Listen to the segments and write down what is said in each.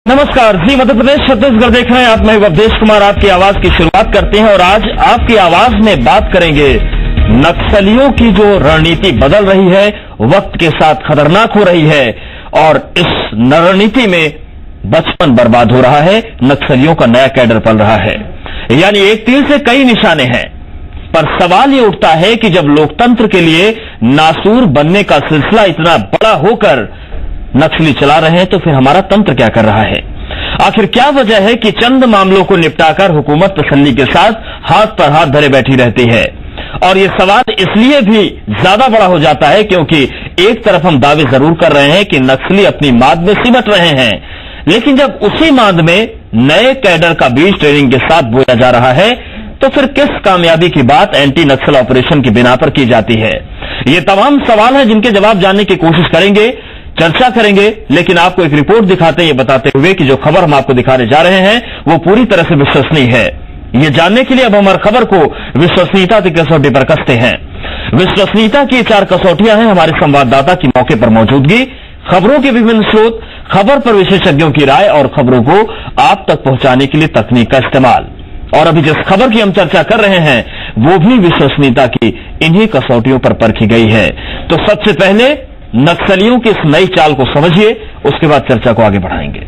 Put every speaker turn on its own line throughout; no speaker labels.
नमस्कार जी, मध्य प्रदेश छत्तीसगढ़ देख रहे हैं आप। मैं अवधेश कुमार आपकी आवाज की शुरुआत करते हैं और आज आपकी आवाज में बात करेंगे नक्सलियों की जो रणनीति बदल रही है, वक्त के साथ खतरनाक हो रही है और इस रणनीति में बचपन बर्बाद हो रहा है, नक्सलियों का नया कैडर पल रहा है। यानी एक तीर से कई निशाने हैं। पर सवाल ये उठता है कि जब लोकतंत्र के लिए नासूर बनने का सिलसिला इतना बड़ा होकर नक्सली चला रहे हैं तो फिर हमारा तंत्र क्या कर रहा है? आखिर क्या वजह है कि चंद मामलों को निपटाकर हुकूमत तसल्ली के साथ हाथ पर हाथ धरे बैठी रहती है? और ये सवाल इसलिए भी ज्यादा बड़ा हो जाता है क्योंकि एक तरफ हम दावे जरूर कर रहे हैं कि नक्सली अपनी माद में सिमट रहे हैं, लेकिन जब उसी माद में नए कैडर का बीज ट्रेनिंग के साथ बोया जा रहा है तो फिर किस कामयाबी की बात एंटी नक्सल ऑपरेशन की बिना पर की जाती है? ये तमाम सवाल हैं जिनके जवाब जानने की कोशिश करेंगे, चर्चा करेंगे। लेकिन आपको एक रिपोर्ट दिखाते हैं, ये बताते हुए कि जो खबर हम आपको दिखाने जा रहे हैं वो पूरी तरह से विश्वसनीय है। ये जानने के लिए अब हमारी खबर को विश्वसनीयता की कसौटी पर कसते हैं। विश्वसनीयता की 4 कसौटियां हैं। हमारे संवाददाता की मौके पर मौजूदगी, खबरों के विभिन्न स्रोत, खबर पर विशेषज्ञों की राय और खबरों को आप तक पहुंचाने के लिए तकनीक का इस्तेमाल। और अभी जिस खबर की हम चर्चा कर रहे हैं वो भी विश्वसनीयता की इन्हीं कसौटियों पर परखी गई है। तो सबसे पहले नक्सलियों की इस नई चाल को समझिए, उसके बाद चर्चा को आगे बढ़ाएंगे।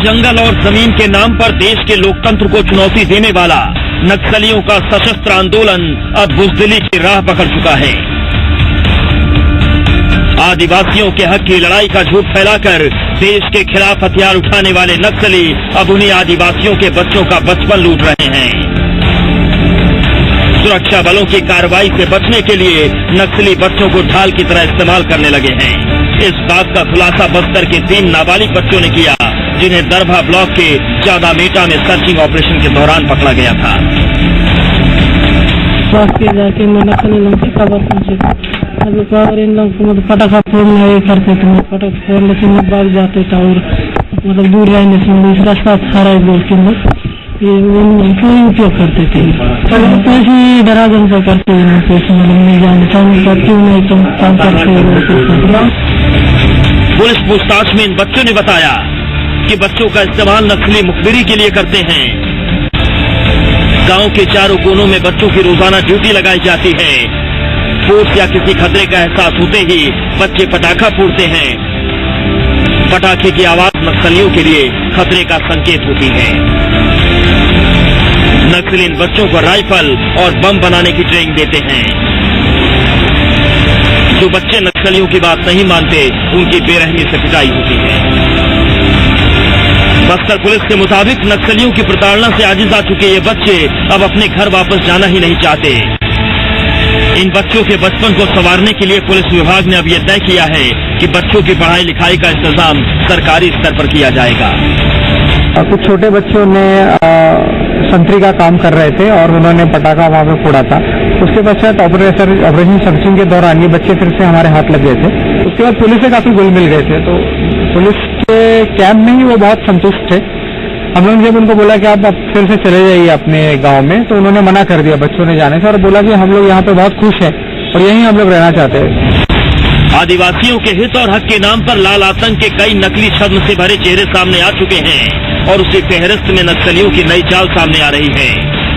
जंगल और जमीन के नाम पर देश के लोकतंत्र को चुनौती देने वाला नक्सलियों का सशस्त्र आंदोलन अब बुजदिली की राह पकड़ चुका है। आदिवासियों के हक की लड़ाई का झूठ फैलाकर देश के खिलाफ हथियार उठाने वाले नक्सली अब उन्हीं आदिवासियों के बच्चों का बचपन लूट रहे हैं। सुरक्षा बलों की कार्रवाई से बचने के लिए नक्सली बच्चों को ढाल की तरह इस्तेमाल करने लगे हैं। इस बात का खुलासा बस्तर के 3 नाबालिग बच्चों ने किया जिन्हें दरभा ब्लॉक के जादा मेटा में सर्चिंग ऑपरेशन के दौरान पकड़ा गया था।
जाके नक्सली लोग की खबर पहुंची, अभी इन लोग मतलब पटाखा फोड़ना ये करते थे, पटाखा फोड़ने से भाग जाते थे और मतलब दूर रहने से रास्ता सारा बोल के ये उपयोग करते थे। पैसे डरा धमका करते हैं, पैसे मतलब नहीं जाने करते नहीं तुम काम करते।
पुलिस पूछताछ में इन बच्चों ने बताया कि बच्चों का इस्तेमाल नक्सली मुखबिरी के लिए करते हैं। गांव के चारों कोनों में बच्चों की रोजाना ड्यूटी लगाई जाती है। फोर्स या किसी खतरे का एहसास होते ही बच्चे पटाखा फोड़ते हैं। पटाखे की आवाज नक्सलियों के लिए खतरे का संकेत होती है। नक्सली इन बच्चों को राइफल और बम बनाने की ट्रेनिंग देते हैं। जो बच्चे नक्सलियों की बात नहीं मानते उनकी बेरहमी से पिटाई होती है। बस्तर पुलिस के मुताबिक नक्सलियों की प्रताड़ना से आजिज आ चुके ये बच्चे अब अपने घर वापस जाना ही नहीं चाहते। इन बच्चों के बचपन को संवारने के लिए पुलिस विभाग ने अब यह तय किया है कि बच्चों की पढ़ाई लिखाई का इंतजाम सरकारी स्तर पर किया जाएगा।
कुछ छोटे बच्चों ने संतरी का काम कर रहे थे और उन्होंने पटाखा वहां पे फोड़ा था। उसके पश्चात ऑपरेशन सर्चिंग के दौरान ये बच्चे फिर से हमारे हाथ लग गए थे। उसके बाद पुलिस से काफी घुल मिल गए थे, तो पुलिस के कैंप में ही वो बहुत संतुष्ट थे। हम लोगों ने जब उनको बोला कि आप फिर से चले जाइए अपने गांव में, तो उन्होंने मना कर दिया बच्चों ने जाने से और बोला कि हम लोग यहाँ पे बहुत खुश हैं और यहीं हम लोग रहना चाहते हैं।
आदिवासियों के हित और हक के नाम पर लाल आतंक के कई नकली छद्म से भरे चेहरे सामने आ चुके हैं और उसी फेहरिस्त में नक्सलियों की नई चाल सामने आ रही है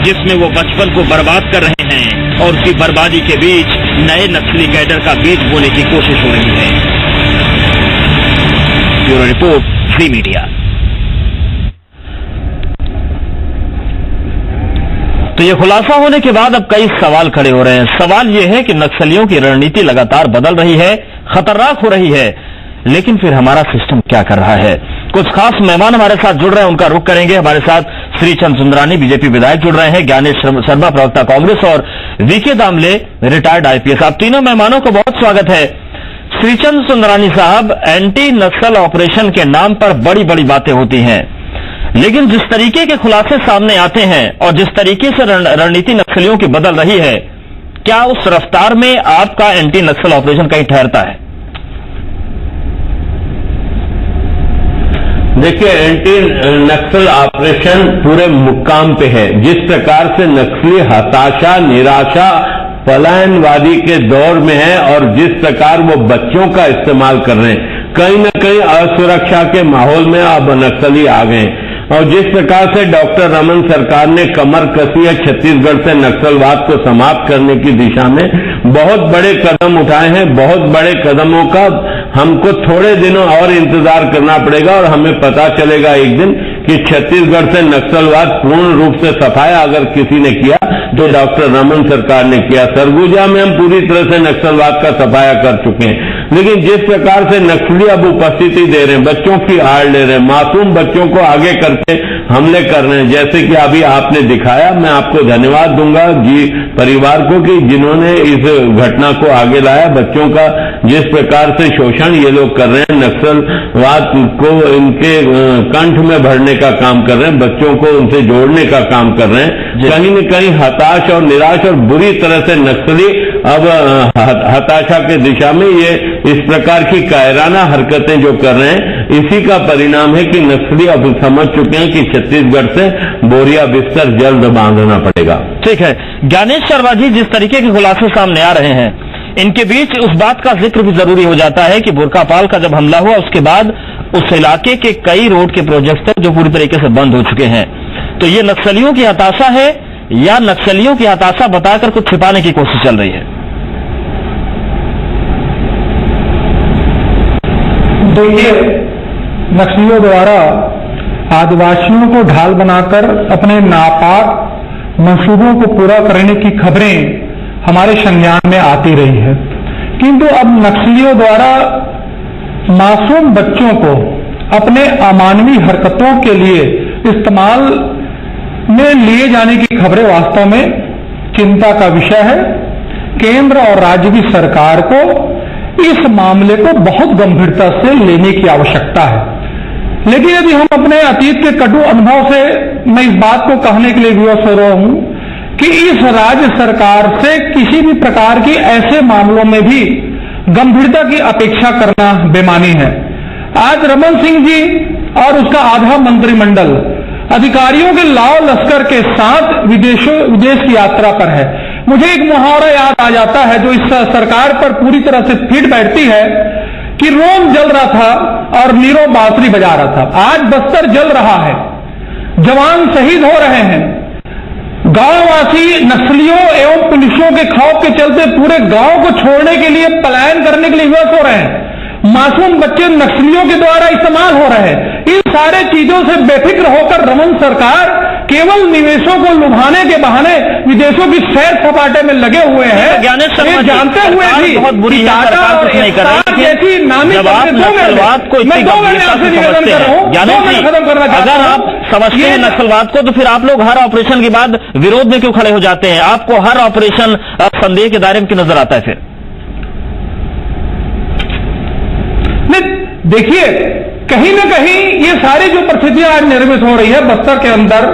जिसमें वो बचपन को बर्बाद कर रहे हैं और उसी बर्बादी के बीच नए नक्सली कैडर का बीज बोने की कोशिश हो रही है। ब्यूरो रिपोर्ट, जी मीडिया। तो ये खुलासा होने के बाद अब कई सवाल खड़े हो रहे हैं। सवाल ये है कि नक्सलियों की रणनीति लगातार बदल रही है, खतरनाक हो रही है, लेकिन फिर हमारा सिस्टम क्या कर रहा है? कुछ खास मेहमान हमारे साथ जुड़ रहे हैं, उनका रुख करेंगे। हमारे साथ श्रीचंद सुंदरानी बीजेपी विधायक जुड़ रहे हैं, ज्ञानेश शर्मा प्रवक्ता कांग्रेस और वीके दामले रिटायर्ड आईपीएस। आप तीनों मेहमानों को बहुत स्वागत है। श्रीचंद सुंदरानी साहब, एंटी नक्सल ऑपरेशन के नाम पर बड़ी बड़ी बातें होती हैं, लेकिन जिस तरीके के खुलासे सामने आते हैं और जिस तरीके से रणनीति नक्सलियों की बदल रही है, क्या उस रफ्तार में आपका एंटी नक्सल ऑपरेशन कहीं ठहरता है?
देखिए, एंटी नक्सल ऑपरेशन पूरे मुकाम पे है। जिस प्रकार से नक्सली हताशा, निराशा, पलायनवादी के दौर में है और जिस प्रकार वो बच्चों का इस्तेमाल कर रहे हैं, कहीं न कहीं असुरक्षा के माहौल में अब नक्सली आ गए हैं। और जिस प्रकार से डॉक्टर रमन सरकार ने कमर कसी है छत्तीसगढ़ से नक्सलवाद को समाप्त करने की दिशा में बहुत बड़े कदम उठाए हैं। बहुत बड़े कदमों का हमको थोड़े दिनों और इंतजार करना पड़ेगा और हमें पता चलेगा एक दिन कि छत्तीसगढ़ से नक्सलवाद पूर्ण रूप से सफाया अगर किसी ने किया तो डॉक्टर रमन सरकार ने किया। सरगुजा में हम पूरी तरह से नक्सलवाद का सफाया कर चुके हैं, लेकिन जिस प्रकार से नक्सली अब उपस्थिति दे रहे हैं, बच्चों की आड़ ले रहे हैं, मासूम बच्चों को आगे करके हमले कर रहे हैं, जैसे कि अभी आपने दिखाया। मैं आपको धन्यवाद दूंगा जी परिवार को कि जिन्होंने इस घटना को आगे लाया। बच्चों का जिस प्रकार से शोषण ये लोग कर रहे हैं, नक्सलवाद को इनके कंठ में भरने का काम कर रहे हैं, बच्चों को उनसे जोड़ने का काम कर रहे हैं। कहीं न कहीं हताश और निराश और बुरी तरह से नक्सली अब हताशा के दिशा में ये इस प्रकार की कायराना हरकतें जो कर रहे हैं, इसी का परिणाम है कि नक्सली अब समझ चुके हैं कि छत्तीसगढ़ से बोरिया बिस्तर जल्द बांधना पड़ेगा।
ठीक है, ज्ञानेश शर्मा जी, जिस तरीके के खुलासे सामने आ रहे हैं, इनके बीच उस बात का जिक्र भी जरूरी हो जाता है कि बुरकापाल का जब हमला हुआ उसके बाद उस इलाके के कई रोड के प्रोजेक्ट थे जो पूरी तरीके से बंद हो चुके हैं। तो ये नक्सलियों की हताशा है या नक्सलियों की हताशा बताकर कुछ छिपाने की कोशिश चल रही है?
देखिए, नक्सलियों द्वारा आदिवासियों को ढाल बनाकर अपने नापाक मंसूबों को पूरा करने की खबरें हमारे संज्ञान में आती रही है, किंतु अब नक्सलियों द्वारा मासूम बच्चों को अपने अमानवीय हरकतों के लिए इस्तेमाल में लिए जाने की खबरें वास्तव में चिंता का विषय है। केंद्र और राज्य की सरकार को इस मामले को बहुत गंभीरता से लेने की आवश्यकता है। लेकिन यदि हम अपने अतीत के कटु अनुभव से, मैं इस बात को कहने के लिए विवश हो रहा हूं कि इस राज्य सरकार से किसी भी प्रकार की ऐसे मामलों में भी गंभीरता की अपेक्षा करना बेमानी है। आज रमन सिंह जी और उसका आधा मंत्रिमंडल अधिकारियों के लाव लश्कर के साथ विदेश की यात्रा पर है। मुझे एक मुहावरा याद आ जाता है जो इस सरकार पर पूरी तरह से फिट बैठती है कि रोम जल रहा था और नीरो बांसुरी बजा रहा था। आज बस्तर जल रहा है, जवान शहीद हो रहे हैं, गांववासी नक्सलियों एवं पुलिसों के खौफ के चलते पूरे गांव को छोड़ने के लिए पलायन करने के लिए विवश हो रहे हैं। मासूम बच्चे नक्सलियों के द्वारा इस्तेमाल हो रहे हैं। इन सारे चीजों से बेफिक्र होकर रमन सरकार केवल निवेशों को लुभाने के बहाने विदेशों की सैर सपाटे में लगे हुए हैं।
ज्ञानेश शर्मा
जानते हुए भी
बहुत बुरी टाटा और
जैसी नामी
नक्सलवाद को इतनी गंभीरता से समझते हैं। ज्ञानेश जी, अगर आप समझते हैं नक्सलवाद को तो फिर आप लोग हर ऑपरेशन के बाद विरोध में क्यों खड़े हो जाते हैं? आपको हर ऑपरेशन संदेह के दायरे में क्यों नजर आता है फिर?
देखिए, कहीं न कहीं ये सारी जो परिस्थितियां आज निर्मित हो रही है बस्तर के अंदर,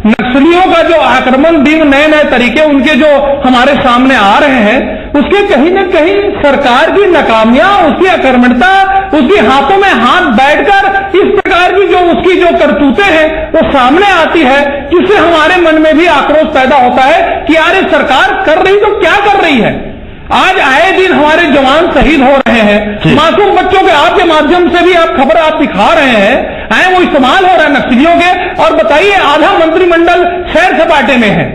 नक्सलियों का जो आक्रमण दिन नए नए तरीके उनके जो हमारे सामने आ रहे हैं, उसके कहीं न कहीं सरकार की नाकामियां, उसकी आक्रमणता, उसके हाथों में हाथ बैठकर इस प्रकार की जो उसकी जो करतूतें हैं वो सामने आती है, जिससे हमारे मन में भी आक्रोश पैदा होता है कि यार ये सरकार कर रही तो क्या कर रही है। आज आए दिन हमारे जवान शहीद हो रहे हैं, मासूम बच्चों के आपके माध्यम से भी आप खबर आप दिखा रहे हैं, वो इस्तेमाल हो रहा है नक्सलियों के। और बताइए, आधा मंत्रिमंडल सैर सपाटे में है,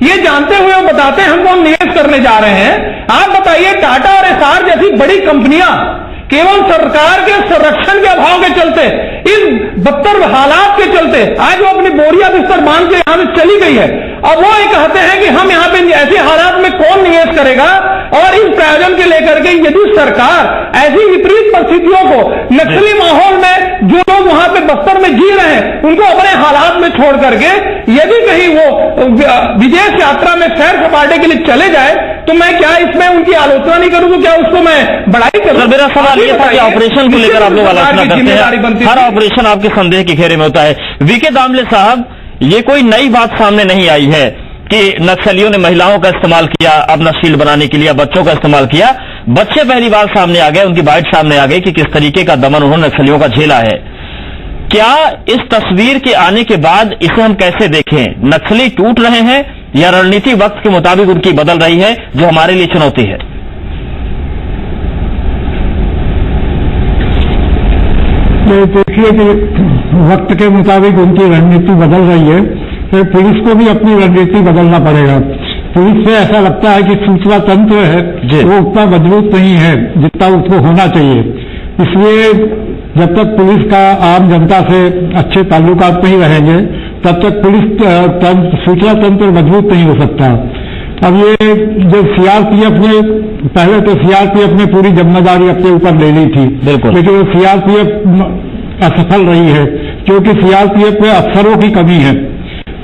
ये जानते हुए वो बताते हैं हमको हम निवेश करने जा रहे हैं। आप बताइए, टाटा और एसआर जैसी बड़ी कंपनियां केवल सरकार के संरक्षण के अभाव के चलते, इस बदतर हालात के चलते आज वो अपनी बोरिया बिस्तर बांध के यहां से चली गई है। अब वो ये कहते हैं कि हम यहां पे ऐसे हालात में कौन निवेश करेगा। और इस प्रयोजन के लेकर के यदि सरकार ऐसी विपरीत परिस्थितियों को, नक्सली माहौल में जो लोग वहां पे बस्तर में जी रहे हैं, उनको अपने हालात में
छोड़ करके यदि कहीं वो विदेश यात्रा में सैर सपाटे के लिए चले जाए तो मैं क्या इसमें उनकी आलोचना नहीं करूं? क्या उसको मैं बड़ाई करूं?
मेरा सवाल ये था कि ऑपरेशन को लेकर आप लोग आलोचना करते हैं, हर ऑपरेशन आपके संदेह के घेरे में होता है। वीके दामले साहब, ये कोई नई बात सामने नहीं आई है कि नक्सलियों ने महिलाओं का इस्तेमाल किया अपना शील्ड बनाने के लिए, बच्चों का इस्तेमाल किया। बच्चे पहली बार सामने आ गए, उनकी बाइट सामने आ गई कि किस तरीके का दमन उन्होंने नक्सलियों का झेला है। क्या इस तस्वीर के आने के बाद इसे हम कैसे देखें? नक्सली टूट रहे हैं या रणनीति वक्त के मुताबिक उनकी बदल रही है, जो हमारे लिए चुनौती है?
देखिए कि वक्त के मुताबिक उनकी रणनीति बदल रही है, तो पुलिस को भी अपनी रणनीति बदलना पड़ेगा। पुलिस से ऐसा लगता है कि सूचना तंत्र है वो उतना मजबूत नहीं है जितना उसको होना चाहिए। इसलिए जब तक पुलिस का आम जनता से अच्छे ताल्लुकात नहीं रहेंगे तब तक पुलिस सूचना तंत्र मजबूत नहीं हो सकता। अब ये जब सीआरपीएफ ने, पहले तो सीआरपीएफ ने पूरी जिम्मेदारी अपने ऊपर ले ली थी, लेकिन वो सीआरपीएफ असफल रही है क्योंकि सीआरपीएफ में अफसरों की कमी है।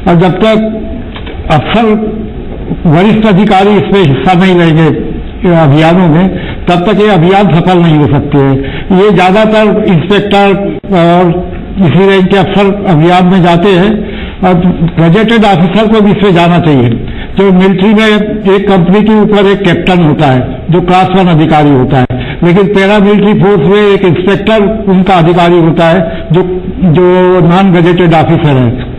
और जब तक अफसर वरिष्ठ अधिकारी इसमें हिस्सा नहीं लेंगे अभियानों में, तब तक ये अभियान सफल नहीं हो सकते हैं। ये ज्यादातर इंस्पेक्टर और इसी रैंक के अफसर अभियान में जाते हैं और गजेटेड ऑफिसर को भी इसमें जाना चाहिए। जो मिलिट्री में एक कंपनी के ऊपर एक कैप्टन होता है जो क्लास 1 अधिकारी होता है, लेकिन पैरा मिलिट्री फोर्स में एक इंस्पेक्टर उनका अधिकारी होता है जो नॉन गजेटेड ऑफिसर है।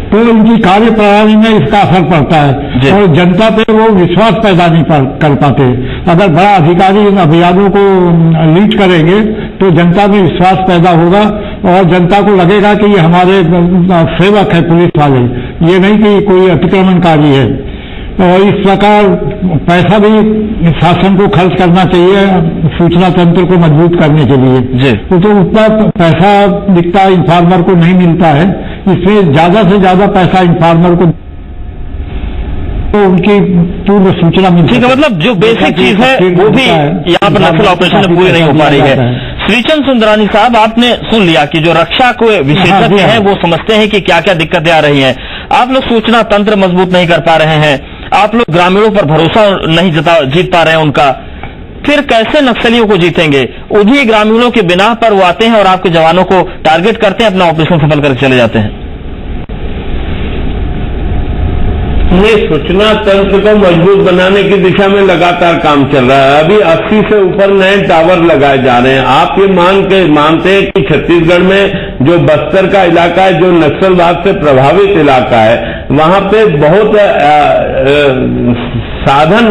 तो उनकी कार्य प्रणाली में इसका असर पड़ता है और जनता पे वो विश्वास पैदा नहीं कर पाते। अगर बड़ा अधिकारी इन अभियानों को लीड करेंगे तो जनता में विश्वास पैदा होगा और जनता को लगेगा कि ये हमारे सेवक है पुलिस वाले, ये नहीं कि कोई अतिक्रमणकारी है। और इस प्रकार पैसा भी शासन को खर्च करना चाहिए सूचना तंत्र को मजबूत करने के लिए। तो उतना पैसा दिखता इन्फॉर्मर को नहीं मिलता है, इसलिए ज्यादा से ज्यादा पैसा इन्फॉर्मर को तो उनकी पूर्व सूचना मिलती है।
मतलब जो बेसिक चीज है वो भी यहाँ पर नक्सल ऑपरेशन में पूरी नहीं हो पा रही है। श्रीचंद सुंदरानी साहब, आपने सुन लिया कि जो रक्षा को विशेषज्ञ हैं वो समझते हैं कि क्या क्या दिक्कतें आ रही हैं। आप लोग सूचना तंत्र मजबूत नहीं कर पा रहे हैं, आप लोग ग्रामीणों पर भरोसा नहीं जीत पा रहे हैं उनका, फिर कैसे नक्सलियों को जीतेंगे? उन्हीं ग्रामीणों के बिना पर वो आते हैं और आपके जवानों को टारगेट करते हैं, अपना ऑपरेशन सफल करके चले जाते हैं।
ये सूचना तंत्र को मजबूत बनाने की दिशा में लगातार काम चल रहा है। अभी 80 से ऊपर नए टावर लगाए जा रहे हैं। आप ये मानते हैं कि छत्तीसगढ़ में जो बस्तर का इलाका है, जो नक्सलवाद से प्रभावित इलाका है, वहां पे बहुत साधन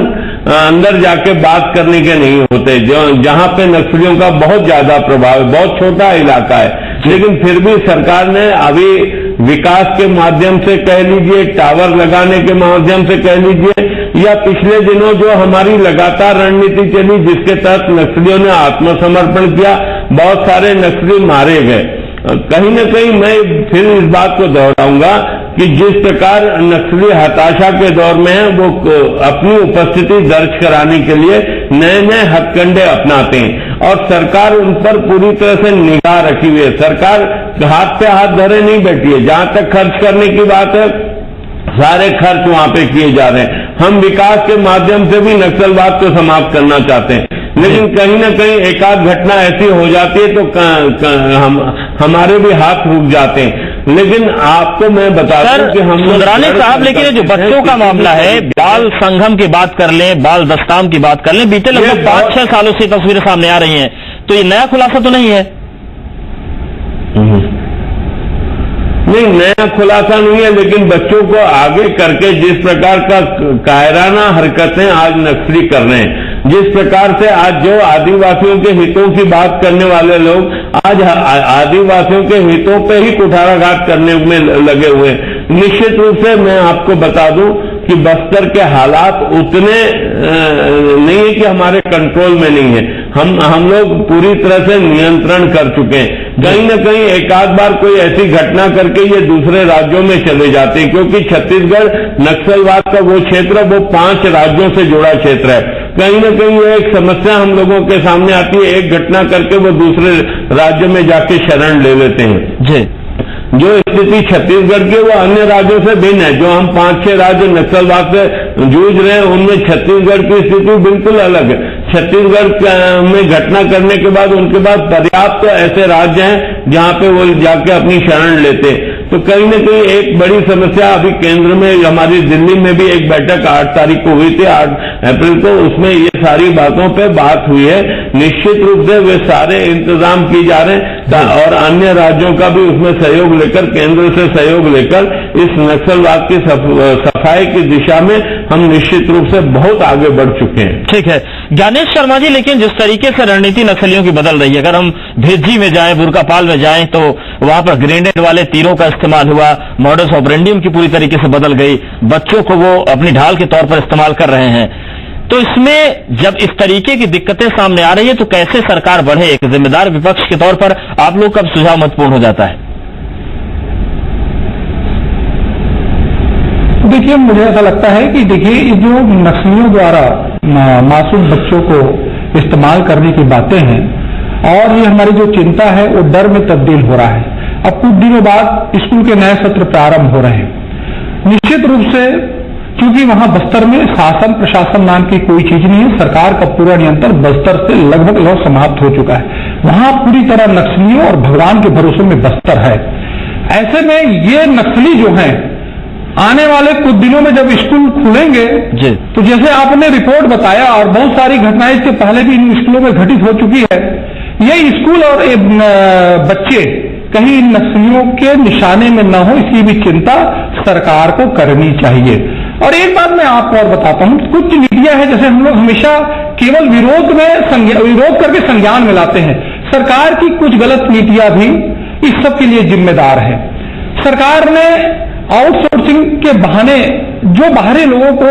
अंदर जाके बात करने के नहीं होते, जहां पे नक्सलियों का बहुत ज्यादा प्रभाव है। बहुत छोटा इलाका है, लेकिन फिर भी सरकार ने अभी विकास के माध्यम से कह लीजिए, टावर लगाने के माध्यम से कह लीजिए, या पिछले दिनों जो हमारी लगातार रणनीति चली जिसके तहत नक्सलियों ने आत्मसमर्पण किया, बहुत सारे नक्सली मारे गए। कहीं न कहीं मैं फिर इस बात को दोहराऊंगा कि जिस प्रकार नक्सली हताशा के दौर में है, वो अपनी उपस्थिति दर्ज कराने के लिए नए नए हथकंडे अपनाते हैं और सरकार उन पर पूरी तरह से निगाह रखी हुई है। सरकार हाथ पे हाथ धरे नहीं बैठी है। जहां तक खर्च करने की बात है, सारे खर्च वहां पे किए जा रहे हैं। हम विकास के माध्यम से भी नक्सलवाद को समाप्त करना चाहते हैं, लेकिन कहीं न कहीं एकाध घटना ऐसी हो जाती है तो हमारे भी हाथ रुक जाते हैं। लेकिन आपको मैं बता दूं कि हम
सुंदरानी साहब, लेकिन जो बच्चों का मामला है, बाल संगम की बात कर लें, बाल दस्ताम की बात कर लें, बीते लगभग 5-6 सालों से तस्वीरें सामने आ रही हैं, तो ये नया खुलासा तो नहीं है?
नहीं, नया खुलासा नहीं है, लेकिन बच्चों को आगे करके जिस प्रकार का कायराना हरकतें आज नक्सली कर रहे हैं, जिस प्रकार से आज जो आदिवासियों के हितों की बात करने वाले लोग आज आदिवासियों के हितों पे ही कुठाराघात करने में लगे हुए हैं। निश्चित रूप से मैं आपको बता दूं कि बस्तर के हालात उतने नहीं है कि हमारे कंट्रोल में नहीं है। हम लोग पूरी तरह से नियंत्रण कर चुके हैं। कहीं न कहीं एक आध बार कोई ऐसी घटना करके ये दूसरे राज्यों में चले जाते हैं, क्योंकि छत्तीसगढ़ नक्सलवाद का वो क्षेत्र, वो 5 राज्यों से जुड़ा क्षेत्र है। कहीं न कहीं ये एक समस्या हम लोगों के सामने आती है, एक घटना करके वो दूसरे राज्य में जाके शरण ले लेते हैं।
जी,
जो स्थिति छत्तीसगढ़ की वो अन्य राज्यों से भिन्न है। जो हम 5-6 राज्य नक्सलवाद से जूझ रहे हैं उनमें छत्तीसगढ़ की स्थिति बिल्कुल अलग है। छत्तीसगढ़ में घटना करने के बाद उनके पास पर्याप्त ऐसे राज्य हैं जहां पे वो जाके अपनी शरण लेते हैं। तो कहीं न कहीं एक बड़ी समस्या अभी केंद्र में हमारी दिल्ली में भी एक बैठक 8 तारीख को हुई थी, 8 अप्रैल को, उसमें ये सारी बातों पे बात हुई है। निश्चित रूप से वे सारे इंतजाम किए जा रहे हैं और अन्य राज्यों का भी उसमें सहयोग लेकर, केंद्र से सहयोग लेकर इस नक्सलवाद की सफाई की दिशा में हम निश्चित रूप से बहुत आगे बढ़ चुके हैं।
ठीक है ज्ञानेश शर्मा जी, लेकिन जिस तरीके से रणनीति नक्सलियों की बदल रही है, अगर हम भेजी में जाएं, बुरकापाल में जाएं, तो वहां पर ग्रेनेड वाले तीरों का इस्तेमाल हुआ, मॉडस ऑपरेंडी की पूरी तरीके से बदल गई, बच्चों को वो अपनी ढाल के तौर पर इस्तेमाल कर रहे हैं। तो इसमें जब इस तरीके की दिक्कतें सामने आ रही है तो कैसे सरकार बढ़े? एक जिम्मेदार विपक्ष के तौर पर आप लोग का सुझाव महत्वपूर्ण हो जाता है।
देखिए, मुझे ऐसा लगता है कि देखिए जो नक्सलियों द्वारा मासूम बच्चों को इस्तेमाल करने की बातें हैं और ये हमारी जो चिंता है वो डर में तब्दील हो रहा है। अब कुछ दिनों बाद स्कूल के नए सत्र प्रारंभ हो रहे हैं। निश्चित रूप से क्योंकि वहां बस्तर में शासन प्रशासन नाम की कोई चीज नहीं है, सरकार का पूरा नियंत्रण बस्तर से लगभग समाप्त हो चुका है। वहां पूरी तरह नक्सलियों और भगवान के भरोसे में बस्तर है। ऐसे में ये नक्सली जो हैं आने वाले कुछ दिनों में जब स्कूल खुलेंगे तो जैसे आपने रिपोर्ट बताया और बहुत सारी घटनाएं इसके पहले भी इन स्कूलों में घटित हो चुकी है, ये स्कूल और बच्चे कहीं नक्सलियों के निशाने में न हो, इसकी भी चिंता सरकार को करनी चाहिए। और एक बात मैं आपको और बताता हूं, कुछ नीतियां हैं जैसे हम लोग हमेशा केवल विरोध करके संज्ञान में लाते हैं। सरकार की कुछ गलत नीतियां भी इस सब के लिए जिम्मेदार है। सरकार ने आउटसोर्सिंग के बहाने जो बाहरी लोगों को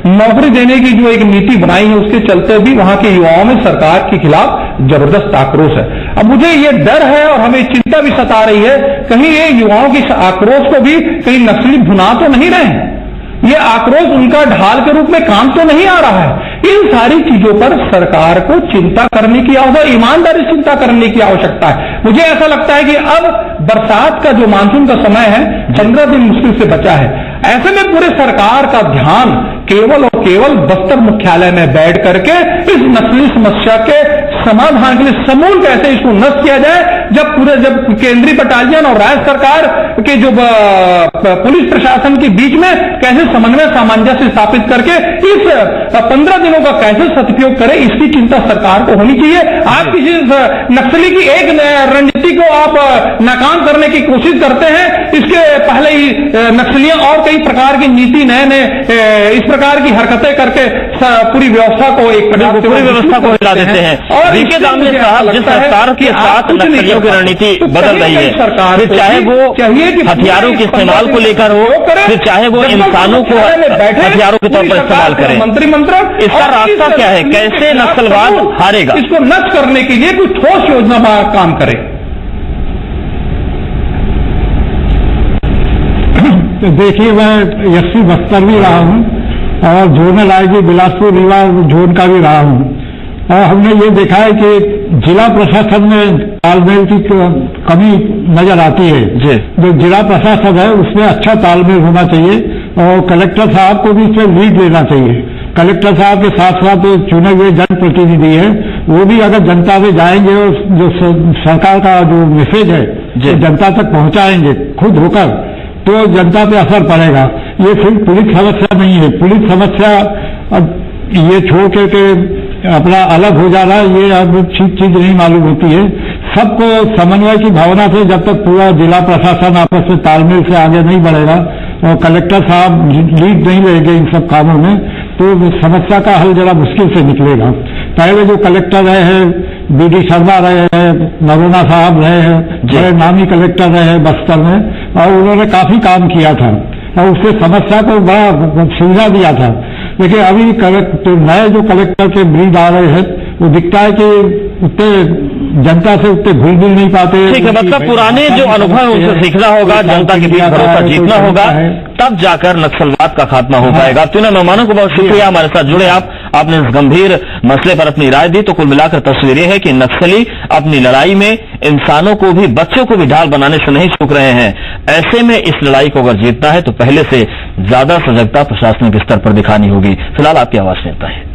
नौकरी देने की जो एक नीति बनाई है, उसके चलते भी वहां के युवाओं में सरकार के खिलाफ जबरदस्त आक्रोश है। अब मुझे ये डर है और हमें चिंता भी सता रही है, कहीं ये युवाओं की आक्रोश को भी कहीं नक्सली भुना तो नहीं रहे हैं, ये आक्रोश उनका ढाल के रूप में काम तो नहीं आ रहा है। इन सारी चीजों पर सरकार को चिंता करने की आवश्यकता, ईमानदारी चिंता करने की आवश्यकता है। मुझे ऐसा लगता है कि अब बरसात का जो मानसून का समय है 15 दिन मुश्किल से बचा है। ऐसे में पूरे सरकार का ध्यान केवल और केवल बस्तर मुख्यालय में बैठ करके इस नस्ली समस्या के समाधान के लिए समूल कैसे इसको नष्ट किया जाए, जब केंद्रीय बटालियन और राज्य सरकार के जो पुलिस प्रशासन के बीच में कैसे समन्वय सामंजस्य स्थापित करके इस 15 दिनों का कैसे सदुपयोग करे, इसकी चिंता सरकार को होनी चाहिए। आप किसी नक्सली की एक रणनीति को आप नाकाम करने की कोशिश करते हैं, इसके पहले ही नक्सलियां और कई प्रकार की नीति नए इस प्रकार की हरकतें करके पूरी व्यवस्था को
हिला देते हैं। और देखिए दामले साहब, जिस रफ्तार के साथ नक्सलियों की रणनीति बदल रही है, फिर चाहे वो हथियारों के इस्तेमाल को लेकर हो, फिर चाहे वो इंसानों को हथियारों के तौर पर इस्तेमाल करें, इसका रास्ता क्या है? कैसे नक्सलवाद हारेगा?
इसको नष्ट करने के लिए कोई ठोस योजना पर काम करे।
देखिए, मैं एसपी बस्तर भी रहा हूँ और zonal IG Bilaspur Rewa zone का भी रहा हूँ, और हमने ये देखा है कि जिला प्रशासन में तालमेल की कमी नजर आती है। जो जिला प्रशासन है उसमें अच्छा तालमेल होना चाहिए और कलेक्टर साहब को भी इसमें लीड लेना चाहिए। कलेक्टर साहब के साथ साथ चुने हुए जनप्रतिनिधि है, वो भी अगर जनता में जाएंगे और जो सरकार का जो मैसेज है जनता तक पहुंचाएंगे खुद होकर, तो जनता पे असर पड़ेगा। ये सिर्फ पुलिस समस्या नहीं है, पुलिस समस्या अब ये छोड़ के अपना अलग हो जाना ये अब ठीक चीज नहीं मालूम होती है। सबको समन्वय की भावना से जब तक पूरा जिला प्रशासन आपस में तालमेल से आगे नहीं बढ़ेगा और कलेक्टर साहब लीड नहीं लेंगे इन सब कामों में, तो समस्या का हल जरा मुश्किल से निकलेगा। पहले जो कलेक्टर रहे हैं, बीडी शर्मा रहे हैं, नरोना साहब रहे हैं, बड़े नामी कलेक्टर रहे हैं बस्तर में, और उन्होंने काफी काम किया था और उससे समस्या को बड़ा सुविधा दिया था। लेकिन अभी नए जो कलेक्टर के ब्रीड आ रहे हैं, वो दिखता है कि उतने जनता से उतने घुल मिल नहीं पाते।
ठीक है, मतलब पुराने जो अनुभव है उनसे सीखना होगा, जनता के बीच भरोसा जीतना होगा, तब जाकर नक्सलवाद का खात्मा हो पाएगा। तीनों मेहमानों को बहुत शुक्रिया हमारे साथ जुड़े आप। आपने इस गंभीर मसले पर अपनी राय दी। तो कुल मिलाकर तस्वीर यह है कि नक्सली अपनी लड़ाई में इंसानों को भी, बच्चों को भी ढाल बनाने से नहीं चूक रहे हैं। ऐसे में इस लड़ाई को अगर जीतना है तो पहले से ज्यादा सजगता प्रशासनिक स्तर पर दिखानी होगी। फिलहाल आपकी आवाज सुनता है।